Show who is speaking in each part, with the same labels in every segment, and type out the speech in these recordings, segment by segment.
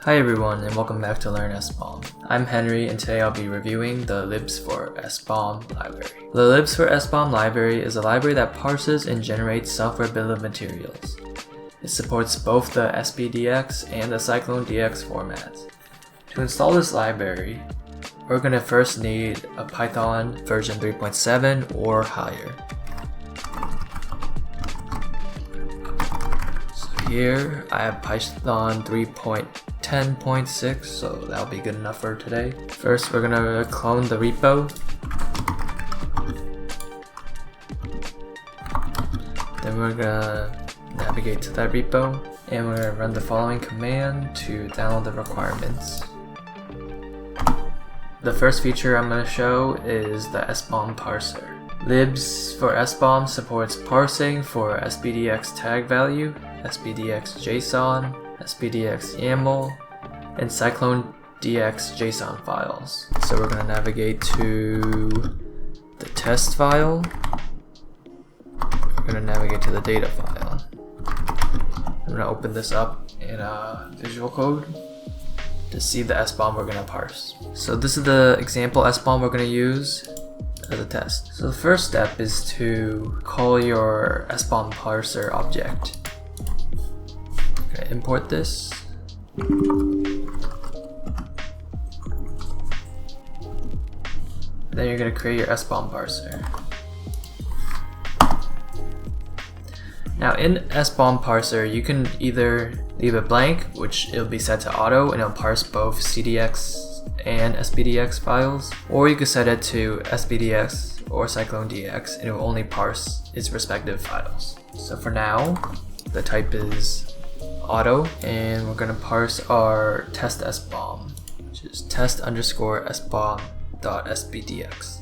Speaker 1: Hi everyone, and welcome back to LearnSBOM. I'm Henry, and today I'll be reviewing the Lib4SBOM library. The Lib4SBOM library is a library that parses and generates software bill of materials. It supports both the SPDX and the CycloneDX formats. To install this library, we're going to first need a Python version 3.7 or higher. So here I have Python 3.10.6, so that'll be good enough for today. First, we're gonna clone the repo. Then we're gonna navigate to that repo, and we're gonna run the following command to download the requirements. The first feature I'm gonna show is the SBOM parser. Lib4SBOM supports parsing for SPDX tag value, SPDX JSON, SPDX YAML, and CycloneDX JSON files. So we're going to navigate to the test file. We're going to navigate to the data file. I'm going to open this up in Visual Code to see the SBOM we're going to parse. So this is the example SBOM we're going to use as a test. So the first step is to call your SBOM parser object. Import this. Then you're going to create your SBOM parser. Now in SBOM parser, you can either leave it blank, which it'll be set to auto and it'll parse both CDX and SPDX files, or you can set it to SPDX or CycloneDX and it will only parse its respective files. So for now, the type is auto, and we're going to parse our test SBOM, which is test_SBOM.SPDX.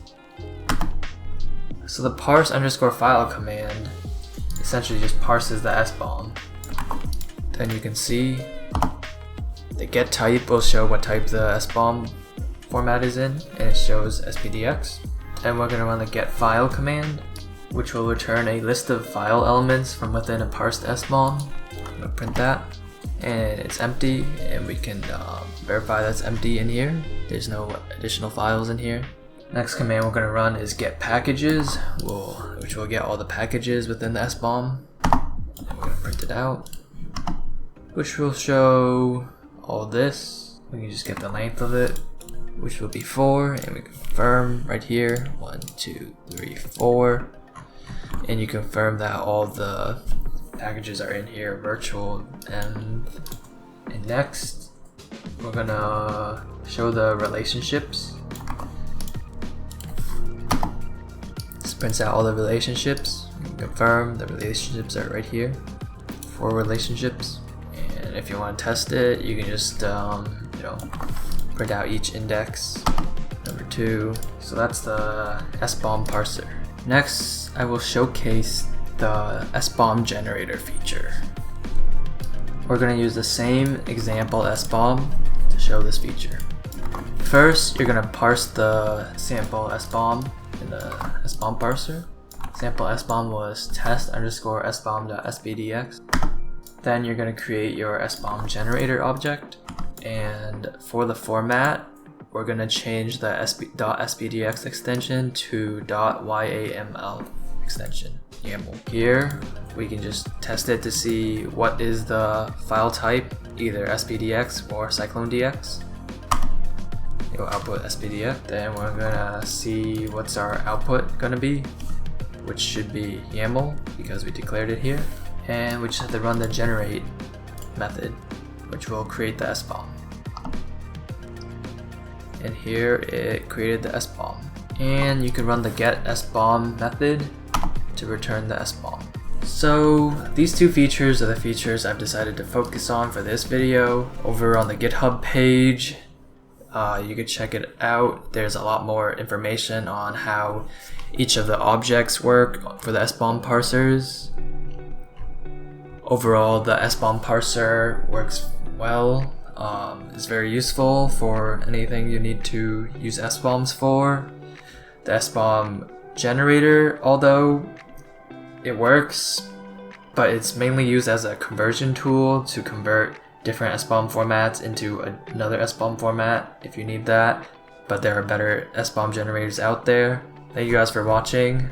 Speaker 1: So the parse_file command essentially just parses the SBOM. Then you can see the get type will show what type the SBOM format is in, and it shows SPDX. Then we're going to run the get file command, which will return a list of file elements from within a parsed SBOM. I'm going to print that, and it's empty, and we can verify that's empty in here. There's no additional files in here. Next command we're going to run is get packages, which will get all the packages within the SBOM. And we're going to print it out, which will show all this. We can just get the length of it, which will be 4, and we confirm right here 1, 2, 3, 4, and you confirm that all the packages are in here, virtual, and next we're gonna show the relationships. This prints out all the relationships. You can confirm the relationships are right here, 4 relationships, and if you want to test it, you can just print out each index. Number 2. So that's the SBOM parser. Next, I will showcase the SBOM generator feature. We're going to use the same example SBOM to show this feature. First, you're going to parse the sample SBOM in the SBOM parser. Sample SBOM was test_SBOM.SPDX. Then you're going to create your SBOM generator object, and for the format, we're going to change the .SPDX extension to .YAML extension. YAML. Here we can just test it to see what is the file type, either SPDX or CycloneDX. It will output SPDX. Then we're gonna see what's our output gonna be, which should be YAML because we declared it here. And we just have to run the generate method, which will create the SBOM. And here it created the SBOM. And you can run the get SBOM method to return the SBOM. So these two features are the features I've decided to focus on for this video. Over on the GitHub page, you could check it out. There's a lot more information on how each of the objects work for the SBOM parsers. Overall, the SBOM parser works well. It's very useful for anything you need to use SBOMs for. The SBOM generator, although it works, but it's mainly used as a conversion tool to convert different SBOM formats into another SBOM format if you need that, but there are better SBOM generators out there. Thank you guys for watching.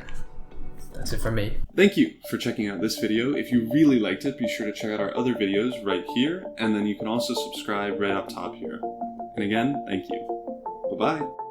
Speaker 1: That's it for me.
Speaker 2: Thank you for checking out this video. If you really liked it, be sure to check out our other videos right here, and then you can also subscribe right up top here. And again, thank you. Bye-bye.